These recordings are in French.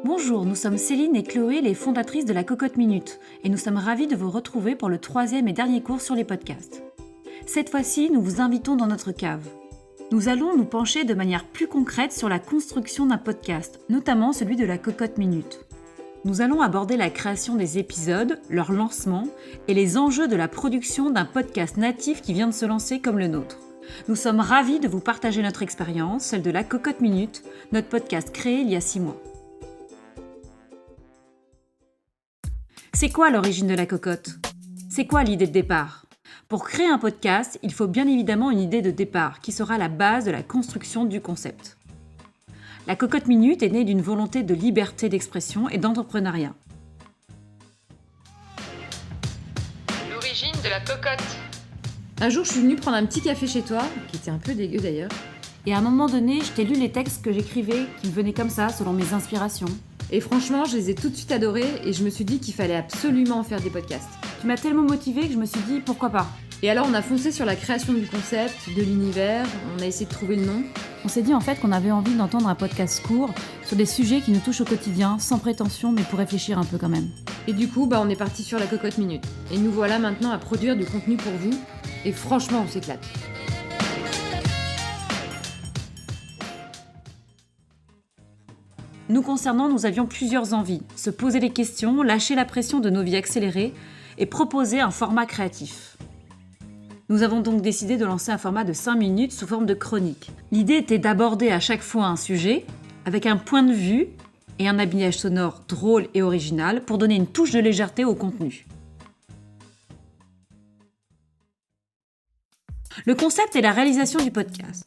Bonjour, nous sommes Céline et Chloé, les fondatrices de la Cocotte Minute, et nous sommes ravis de vous retrouver pour le 3e et dernier cours sur les podcasts. Cette fois-ci, nous vous invitons dans notre cave. Nous allons nous pencher de manière plus concrète sur la construction d'un podcast, notamment celui de la Cocotte Minute. Nous allons aborder la création des épisodes, leur lancement et les enjeux de la production d'un podcast natif qui vient de se lancer comme le nôtre. Nous sommes ravis de vous partager notre expérience, celle de la Cocotte Minute, notre podcast créé il y a 6 mois. C'est quoi l'origine de la cocotte ? C'est quoi l'idée de départ ? Pour créer un podcast, il faut bien évidemment une idée de départ qui sera la base de la construction du concept. La Cocotte Minute est née d'une volonté de liberté d'expression et d'entrepreneuriat. L'origine de la cocotte. Un jour, je suis venue prendre un petit café chez toi, qui était un peu dégueu d'ailleurs. Et à un moment donné, je t'ai lu les textes que j'écrivais, qui me venaient comme ça, selon mes inspirations. Et franchement, je les ai tout de suite adorés et je me suis dit qu'il fallait absolument faire des podcasts. Tu m'as tellement motivée que je me suis dit, pourquoi pas ? Et alors, on a foncé sur la création du concept, de l'univers, on a essayé de trouver le nom. On s'est dit en fait qu'on avait envie d'entendre un podcast court sur des sujets qui nous touchent au quotidien, sans prétention, mais pour réfléchir un peu quand même. Et du coup, on est parti sur la Cocotte Minute. Et nous voilà maintenant à produire du contenu pour vous. Et franchement, on s'éclate. Nous concernant, nous avions plusieurs envies. Se poser des questions, lâcher la pression de nos vies accélérées et proposer un format créatif. Nous avons donc décidé de lancer un format de 5 minutes sous forme de chronique. L'idée était d'aborder à chaque fois un sujet avec un point de vue et un habillage sonore drôle et original pour donner une touche de légèreté au contenu. Le concept est la réalisation du podcast.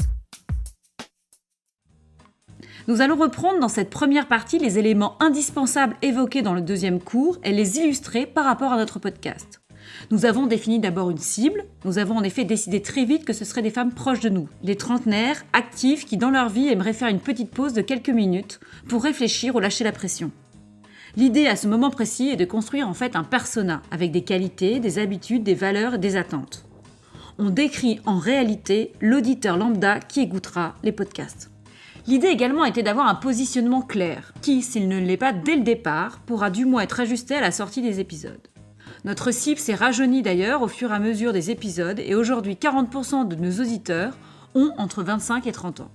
Nous allons reprendre dans cette première partie les éléments indispensables évoqués dans le deuxième cours et les illustrer par rapport à notre podcast. Nous avons défini d'abord une cible. Nous avons en effet décidé très vite que ce seraient des femmes proches de nous, des trentenaires, actives, qui dans leur vie aimeraient faire une petite pause de quelques minutes pour réfléchir ou lâcher la pression. L'idée à ce moment précis est de construire en fait un persona avec des qualités, des habitudes, des valeurs et des attentes. On décrit en réalité l'auditeur lambda qui écoutera les podcasts. L'idée également était d'avoir un positionnement clair, qui, s'il ne l'est pas dès le départ, pourra du moins être ajusté à la sortie des épisodes. Notre cible s'est rajeunie d'ailleurs au fur et à mesure des épisodes et aujourd'hui 40% de nos auditeurs ont entre 25 et 30 ans.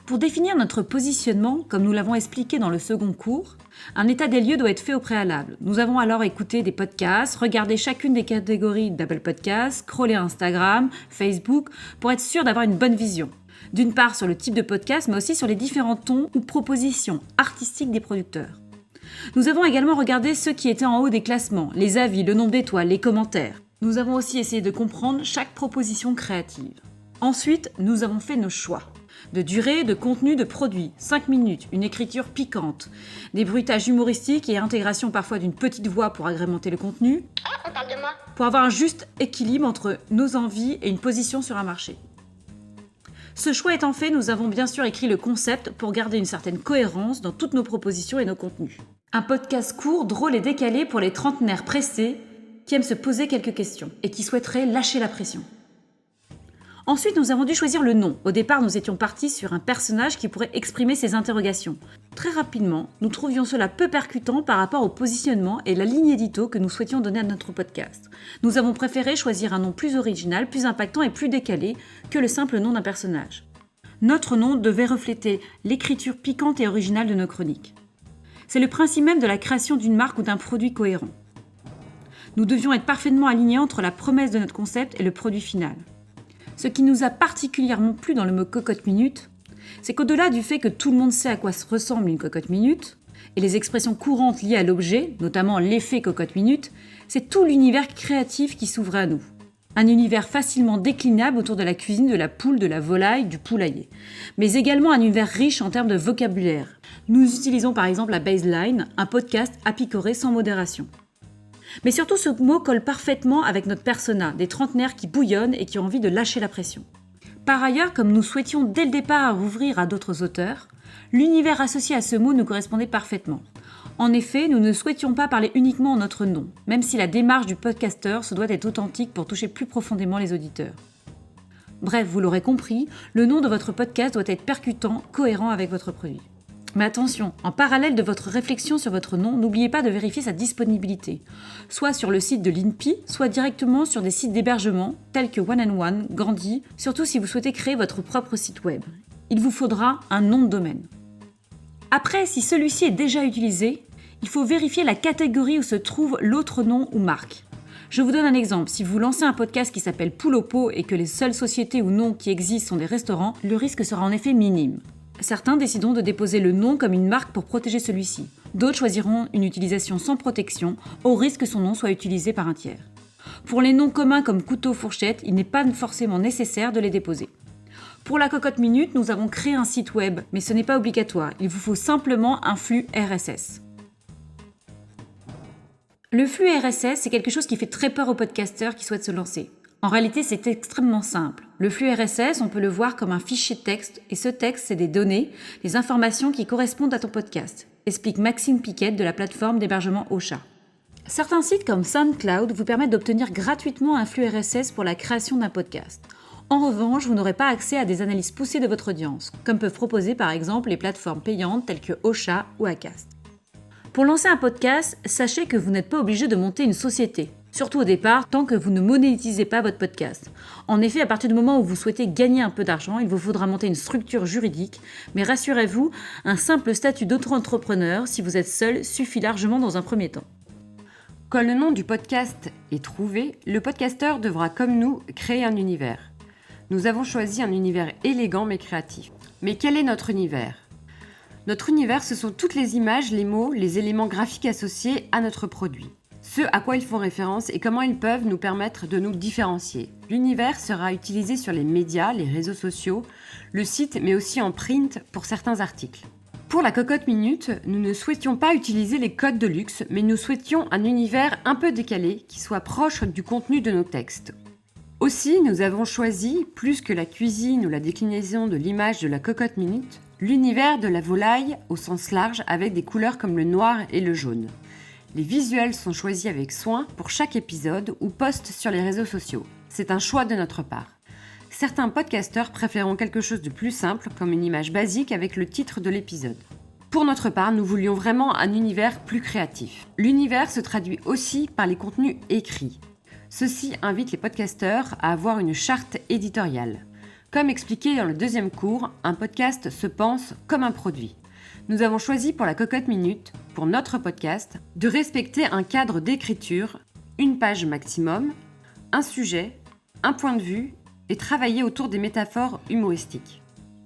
Pour définir notre positionnement, comme nous l'avons expliqué dans le second cours, un état des lieux doit être fait au préalable. Nous avons alors écouté des podcasts, regardé chacune des catégories d'Apple Podcasts, scrollé Instagram, Facebook, pour être sûr d'avoir une bonne vision. D'une part sur le type de podcast, mais aussi sur les différents tons ou propositions artistiques des producteurs. Nous avons également regardé ceux qui étaient en haut des classements, les avis, le nombre d'étoiles, les commentaires. Nous avons aussi essayé de comprendre chaque proposition créative. Ensuite, nous avons fait nos choix. De durée, de contenu, de produit, 5 minutes, une écriture piquante, des bruitages humoristiques et intégration parfois d'une petite voix pour agrémenter le contenu. Ah, on parle de moi. Pour avoir un juste équilibre entre nos envies et une position sur un marché. Ce choix étant fait, nous avons bien sûr écrit le concept pour garder une certaine cohérence dans toutes nos propositions et nos contenus. Un podcast court, drôle et décalé pour les trentenaires pressés qui aiment se poser quelques questions et qui souhaiteraient lâcher la pression. Ensuite, nous avons dû choisir le nom. Au départ, nous étions partis sur un personnage qui pourrait exprimer ses interrogations. Très rapidement, nous trouvions cela peu percutant par rapport au positionnement et la ligne édito que nous souhaitions donner à notre podcast. Nous avons préféré choisir un nom plus original, plus impactant et plus décalé que le simple nom d'un personnage. Notre nom devait refléter l'écriture piquante et originale de nos chroniques. C'est le principe même de la création d'une marque ou d'un produit cohérent. Nous devions être parfaitement alignés entre la promesse de notre concept et le produit final. Ce qui nous a particulièrement plu dans le mot cocotte minute, c'est qu'au-delà du fait que tout le monde sait à quoi ressemble une cocotte minute, et les expressions courantes liées à l'objet, notamment l'effet cocotte minute, c'est tout l'univers créatif qui s'ouvre à nous. Un univers facilement déclinable autour de la cuisine, de la poule, de la volaille, du poulailler. Mais également un univers riche en termes de vocabulaire. Nous utilisons par exemple la baseline, un podcast à picorer sans modération. Mais surtout, ce mot colle parfaitement avec notre persona, des trentenaires qui bouillonnent et qui ont envie de lâcher la pression. Par ailleurs, comme nous souhaitions dès le départ ouvrir à d'autres auteurs, l'univers associé à ce mot nous correspondait parfaitement. En effet, nous ne souhaitions pas parler uniquement en notre nom, même si la démarche du podcasteur se doit être authentique pour toucher plus profondément les auditeurs. Bref, vous l'aurez compris, le nom de votre podcast doit être percutant, cohérent avec votre produit. Mais attention, en parallèle de votre réflexion sur votre nom, n'oubliez pas de vérifier sa disponibilité, soit sur le site de l'INPI, soit directement sur des sites d'hébergement tels que One and One, Gandhi, surtout si vous souhaitez créer votre propre site web. Il vous faudra un nom de domaine. Après, si celui-ci est déjà utilisé, il faut vérifier la catégorie où se trouve l'autre nom ou marque. Je vous donne un exemple, si vous lancez un podcast qui s'appelle Poule au pot et que les seules sociétés ou noms qui existent sont des restaurants, le risque sera en effet minime. Certains décideront de déposer le nom comme une marque pour protéger celui-ci. D'autres choisiront une utilisation sans protection, au risque que son nom soit utilisé par un tiers. Pour les noms communs comme couteau, fourchette, il n'est pas forcément nécessaire de les déposer. Pour la cocotte minute, nous avons créé un site web, mais ce n'est pas obligatoire, il vous faut simplement un flux RSS. Le flux RSS, c'est quelque chose qui fait très peur aux podcasteurs qui souhaitent se lancer. En réalité, c'est extrêmement simple. Le flux RSS, on peut le voir comme un fichier de texte, et ce texte, c'est des données, des informations qui correspondent à ton podcast, explique Maxime Piquet de la plateforme d'hébergement Ocha. Certains sites comme SoundCloud vous permettent d'obtenir gratuitement un flux RSS pour la création d'un podcast. En revanche, vous n'aurez pas accès à des analyses poussées de votre audience, comme peuvent proposer par exemple les plateformes payantes telles que Ocha ou Acast. Pour lancer un podcast, sachez que vous n'êtes pas obligé de monter une société. Surtout au départ, tant que vous ne monétisez pas votre podcast. En effet, à partir du moment où vous souhaitez gagner un peu d'argent, il vous faudra monter une structure juridique. Mais rassurez-vous, un simple statut d'auto-entrepreneur, si vous êtes seul, suffit largement dans un premier temps. Quand le nom du podcast est trouvé, le podcasteur devra, comme nous, créer un univers. Nous avons choisi un univers élégant mais créatif. Mais quel est notre univers ? Notre univers, ce sont toutes les images, les mots, les éléments graphiques associés à notre produit. Ce à quoi ils font référence et comment ils peuvent nous permettre de nous différencier. L'univers sera utilisé sur les médias, les réseaux sociaux, le site, mais aussi en print pour certains articles. Pour la cocotte minute, nous ne souhaitions pas utiliser les codes de luxe, mais nous souhaitions un univers un peu décalé qui soit proche du contenu de nos textes. Aussi, nous avons choisi, plus que la cuisine ou la déclinaison de l'image de la cocotte minute, l'univers de la volaille au sens large avec des couleurs comme le noir et le jaune. Les visuels sont choisis avec soin pour chaque épisode ou post sur les réseaux sociaux. C'est un choix de notre part. Certains podcasteurs préféreront quelque chose de plus simple, comme une image basique avec le titre de l'épisode. Pour notre part, nous voulions vraiment un univers plus créatif. L'univers se traduit aussi par les contenus écrits. Ceci invite les podcasteurs à avoir une charte éditoriale. Comme expliqué dans le deuxième cours, un podcast se pense comme un produit. Nous avons choisi pour la cocotte minute, pour notre podcast, de respecter un cadre d'écriture, une page maximum, un sujet, un point de vue et travailler autour des métaphores humoristiques.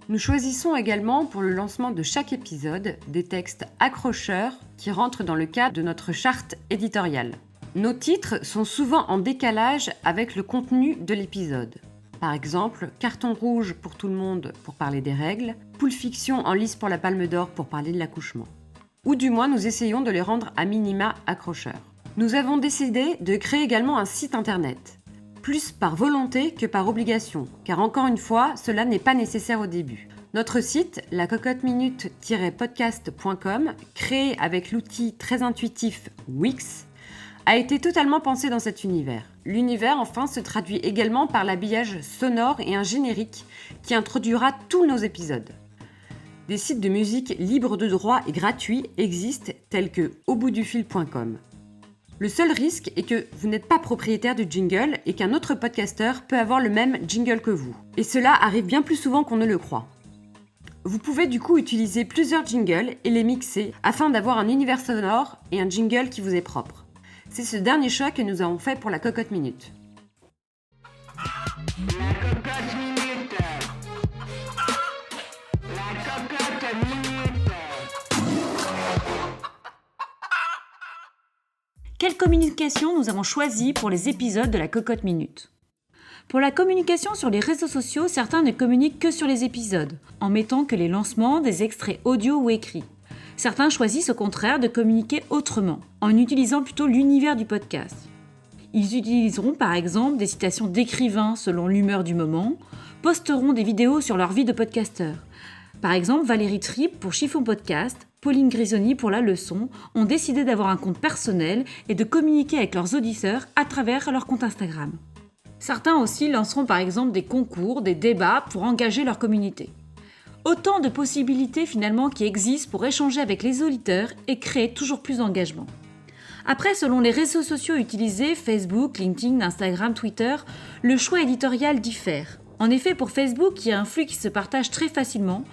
Nous choisissons également pour le lancement de chaque épisode des textes accrocheurs qui rentrent dans le cadre de notre charte éditoriale. Nos titres sont souvent en décalage avec le contenu de l'épisode. Par exemple, Carton rouge pour tout le monde pour parler des règles, Poule fiction en lice pour la Palme d'Or pour parler de l'accouchement. Ou du moins, nous essayons de les rendre à minima accrocheurs. Nous avons décidé de créer également un site internet. Plus par volonté que par obligation, car encore une fois, cela n'est pas nécessaire au début. Notre site, lacocotte-minute-podcast.com, créé avec l'outil très intuitif Wix, a été totalement pensé dans cet univers. L'univers, enfin, se traduit également par l'habillage sonore et un générique qui introduira tous nos épisodes. Des sites de musique libres de droit et gratuits existent, tels que auboutdufil.com. Le seul risque est que vous n'êtes pas propriétaire du jingle et qu'un autre podcasteur peut avoir le même jingle que vous. Et cela arrive bien plus souvent qu'on ne le croit. Vous pouvez du coup utiliser plusieurs jingles et les mixer afin d'avoir un univers sonore et un jingle qui vous est propre. C'est ce dernier choix que nous avons fait pour la cocotte minute. La cocotte minute. La cocotte minute. Quelle communication nous avons choisi pour les épisodes de la cocotte minute ? Pour la communication sur les réseaux sociaux, certains ne communiquent que sur les épisodes, en mettant que les lancements des extraits audio ou écrits. Certains choisissent au contraire de communiquer autrement, en utilisant plutôt l'univers du podcast. Ils utiliseront par exemple des citations d'écrivains selon l'humeur du moment, posteront des vidéos sur leur vie de podcasteur. Par exemple, Valérie Tripp pour Chiffon Podcast, Pauline Grisoni pour La Leçon ont décidé d'avoir un compte personnel et de communiquer avec leurs auditeurs à travers leur compte Instagram. Certains aussi lanceront par exemple des concours, des débats pour engager leur communauté. Autant de possibilités finalement qui existent pour échanger avec les auditeurs et créer toujours plus d'engagement. Après, selon les réseaux sociaux utilisés, Facebook, LinkedIn, Instagram, Twitter, le choix éditorial diffère. En effet, pour Facebook, qui a un flux qui se partage très facilement,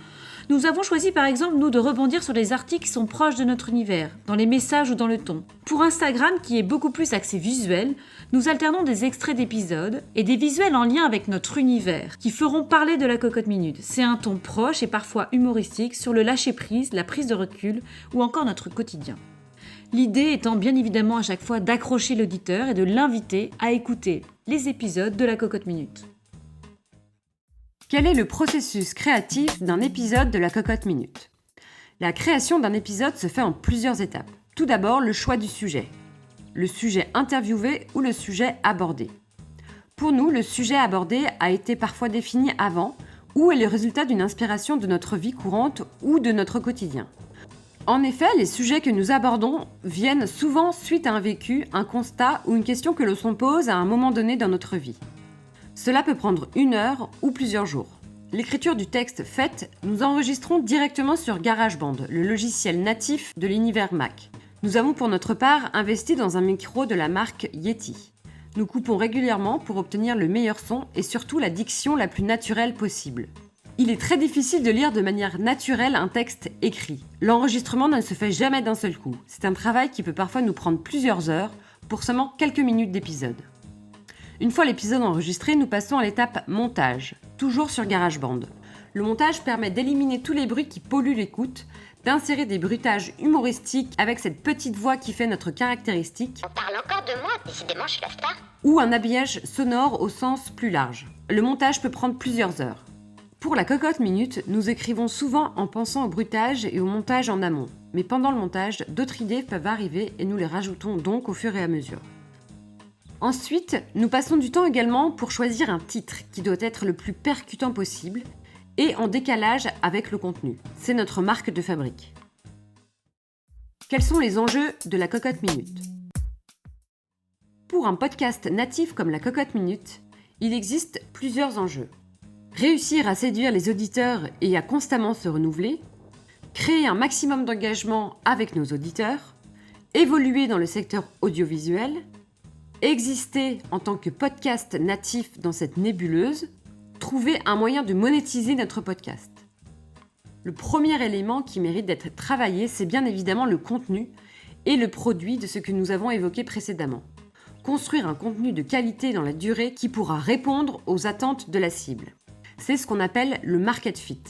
nous avons choisi par exemple, nous, de rebondir sur les articles qui sont proches de notre univers, dans les messages ou dans le ton. Pour Instagram, qui est beaucoup plus axé visuel, nous alternons des extraits d'épisodes et des visuels en lien avec notre univers, qui feront parler de la Cocotte Minute. C'est un ton proche et parfois humoristique sur le lâcher-prise, la prise de recul ou encore notre quotidien. L'idée étant bien évidemment à chaque fois d'accrocher l'auditeur et de l'inviter à écouter les épisodes de la Cocotte Minute. Quel est le processus créatif d'un épisode de la Cocotte Minute ? La création d'un épisode se fait en plusieurs étapes. Tout d'abord, le choix du sujet. Le sujet interviewé ou le sujet abordé. Pour nous, le sujet abordé a été parfois défini avant ou est le résultat d'une inspiration de notre vie courante ou de notre quotidien. En effet, les sujets que nous abordons viennent souvent suite à un vécu, un constat ou une question que l'on se pose à un moment donné dans notre vie. Cela peut prendre 1 heure ou plusieurs jours. L'écriture du texte faite, nous enregistrons directement sur GarageBand, le logiciel natif de l'univers Mac. Nous avons pour notre part investi dans un micro de la marque Yeti. Nous coupons régulièrement pour obtenir le meilleur son et surtout la diction la plus naturelle possible. Il est très difficile de lire de manière naturelle un texte écrit. L'enregistrement ne se fait jamais d'un seul coup. C'est un travail qui peut parfois nous prendre plusieurs heures pour seulement quelques minutes d'épisode. Une fois l'épisode enregistré, nous passons à l'étape montage, toujours sur GarageBand. Le montage permet d'éliminer tous les bruits qui polluent l'écoute, d'insérer des bruitages humoristiques avec cette petite voix qui fait notre caractéristique, On parle encore de moi, décidément je suis la star. ou un habillage sonore au sens plus large. Le montage peut prendre plusieurs heures. Pour la Cocotte Minute, nous écrivons souvent en pensant au bruitage et au montage en amont. Mais pendant le montage, d'autres idées peuvent arriver et nous les rajoutons donc au fur et à mesure. Ensuite, nous passons du temps également pour choisir un titre qui doit être le plus percutant possible et en décalage avec le contenu. C'est notre marque de fabrique. Quels sont les enjeux de la Cocotte Minute ? Pour un podcast natif comme la Cocotte Minute, il existe plusieurs enjeux. Réussir à séduire les auditeurs et à constamment se renouveler, créer un maximum d'engagement avec nos auditeurs, évoluer dans le secteur audiovisuel, exister en tant que podcast natif dans cette nébuleuse, trouver un moyen de monétiser notre podcast. Le premier élément qui mérite d'être travaillé, c'est bien évidemment le contenu et le produit de ce que nous avons évoqué précédemment. Construire un contenu de qualité dans la durée qui pourra répondre aux attentes de la cible. C'est ce qu'on appelle le market fit.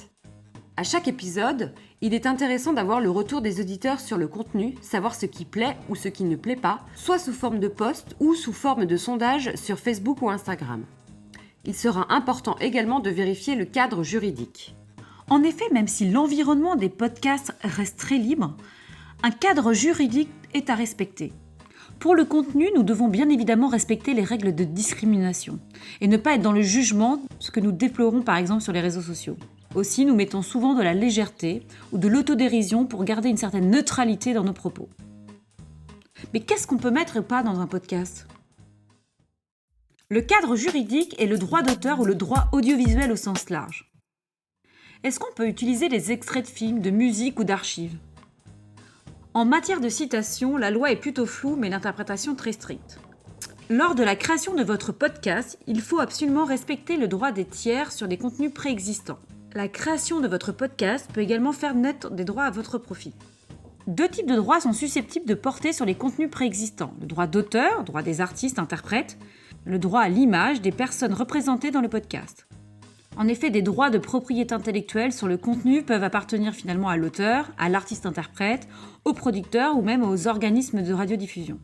À chaque épisode, il est intéressant d'avoir le retour des auditeurs sur le contenu, savoir ce qui plaît ou ce qui ne plaît pas, soit sous forme de post ou sous forme de sondage sur Facebook ou Instagram. Il sera important également de vérifier le cadre juridique. En effet, même si l'environnement des podcasts reste très libre, un cadre juridique est à respecter. Pour le contenu, nous devons bien évidemment respecter les règles de discrimination et ne pas être dans le jugement, ce que nous déplorons par exemple sur les réseaux sociaux. Aussi, nous mettons souvent de la légèreté ou de l'autodérision pour garder une certaine neutralité dans nos propos. Mais qu'est-ce qu'on peut mettre ou pas dans un podcast ? Le cadre juridique est le droit d'auteur ou le droit audiovisuel au sens large. Est-ce qu'on peut utiliser des extraits de films, de musique ou d'archives ? En matière de citation, la loi est plutôt floue mais l'interprétation très stricte. Lors de la création de votre podcast, il faut absolument respecter le droit des tiers sur des contenus préexistants. La création de votre podcast peut également faire naître des droits à votre profit. 2 types de droits sont susceptibles de porter sur les contenus préexistants. Le droit d'auteur, droit des artistes, interprètes, le droit à l'image des personnes représentées dans le podcast. En effet, des droits de propriété intellectuelle sur le contenu peuvent appartenir finalement à l'auteur, à l'artiste-interprète, au producteur ou même aux organismes de radiodiffusion.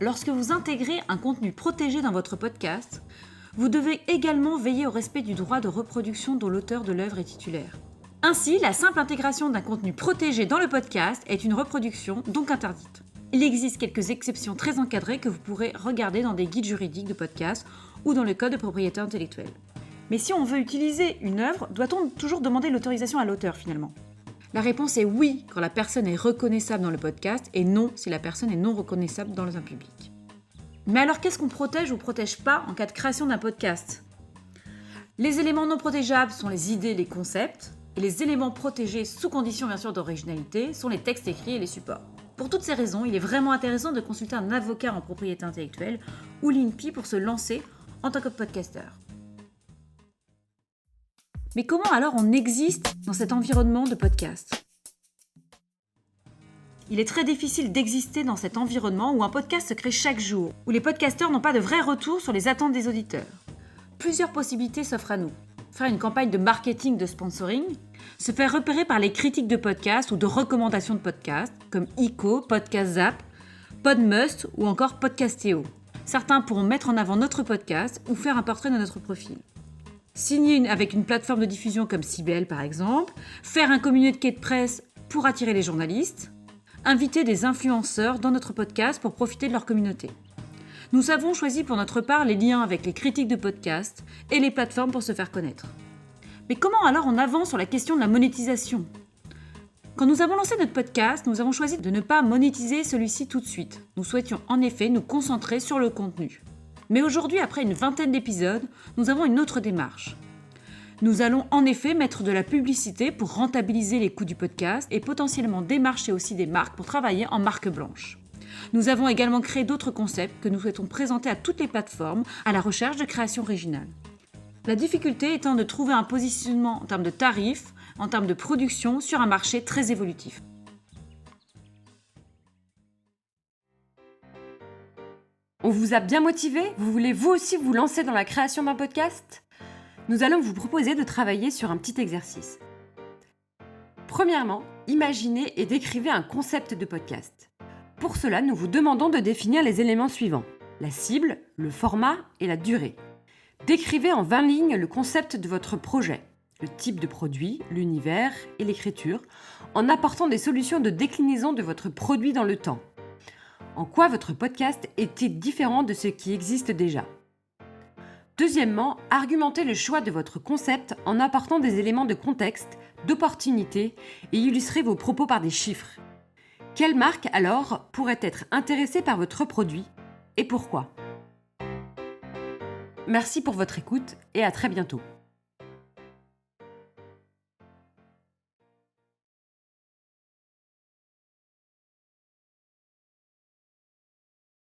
Lorsque vous intégrez un contenu protégé dans votre podcast, vous devez également veiller au respect du droit de reproduction dont l'auteur de l'œuvre est titulaire. Ainsi, la simple intégration d'un contenu protégé dans le podcast est une reproduction, donc interdite. Il existe quelques exceptions très encadrées que vous pourrez regarder dans des guides juridiques de podcast ou dans le code de propriété intellectuelle. Mais si on veut utiliser une œuvre, doit-on toujours demander l'autorisation à l'auteur finalement ? La réponse est oui quand la personne est reconnaissable dans le podcast et non si la personne est non reconnaissable dans un public. Mais alors qu'est-ce qu'on protège ou protège pas en cas de création d'un podcast ? Les éléments non protégeables sont les idées, les concepts, Et les éléments protégés, sous condition bien sûr d'originalité, sont les textes écrits et les supports. Pour toutes ces raisons, il est vraiment intéressant de consulter un avocat en propriété intellectuelle ou l'INPI pour se lancer en tant que podcasteur. Mais comment alors on existe dans cet environnement de podcast ? Il est très difficile d'exister dans cet environnement où un podcast se crée chaque jour, où les podcasteurs n'ont pas de vrai retour sur les attentes des auditeurs. Plusieurs possibilités s'offrent à nous. Faire une campagne de marketing de sponsoring, se faire repérer par les critiques de podcasts ou de recommandations de podcasts, comme ICO, Podcast Zap, Podmust ou encore Podcastéo. Certains pourront mettre en avant notre podcast ou faire un portrait de notre profil. Signer avec une plateforme de diffusion comme CBL par exemple, faire un communiqué de presse pour attirer les journalistes, inviter des influenceurs dans notre podcast pour profiter de leur communauté. Nous avons choisi pour notre part les liens avec les critiques de podcasts et les plateformes pour se faire connaître. Mais comment alors on avance sur la question de la monétisation ? Quand nous avons lancé notre podcast, nous avons choisi de ne pas monétiser celui-ci tout de suite. Nous souhaitions en effet nous concentrer sur le contenu. Mais aujourd'hui, après une vingtaine d'épisodes, nous avons une autre démarche. Nous allons en effet mettre de la publicité pour rentabiliser les coûts du podcast et potentiellement démarcher aussi des marques pour travailler en marque blanche. Nous avons également créé d'autres concepts que nous souhaitons présenter à toutes les plateformes à la recherche de création originale. La difficulté étant de trouver un positionnement en termes de tarifs, en termes de production sur un marché très évolutif. On vous a bien motivé ? Vous voulez vous aussi vous lancer dans la création d'un podcast ? Nous allons vous proposer de travailler sur un petit exercice. Premièrement, imaginez et décrivez un concept de podcast. Pour cela, nous vous demandons de définir les éléments suivants: la cible, le format et la durée. Décrivez en 20 lignes le concept de votre projet, le type de produit, l'univers et l'écriture, en apportant des solutions de déclinaison de votre produit dans le temps. En quoi votre podcast est-il différent de ce qui existe déjà ? Deuxièmement, argumentez le choix de votre concept en apportant des éléments de contexte, d'opportunité et illustrez vos propos par des chiffres. Quelle marque alors pourrait être intéressée par votre produit et pourquoi ? Merci pour votre écoute et à très bientôt.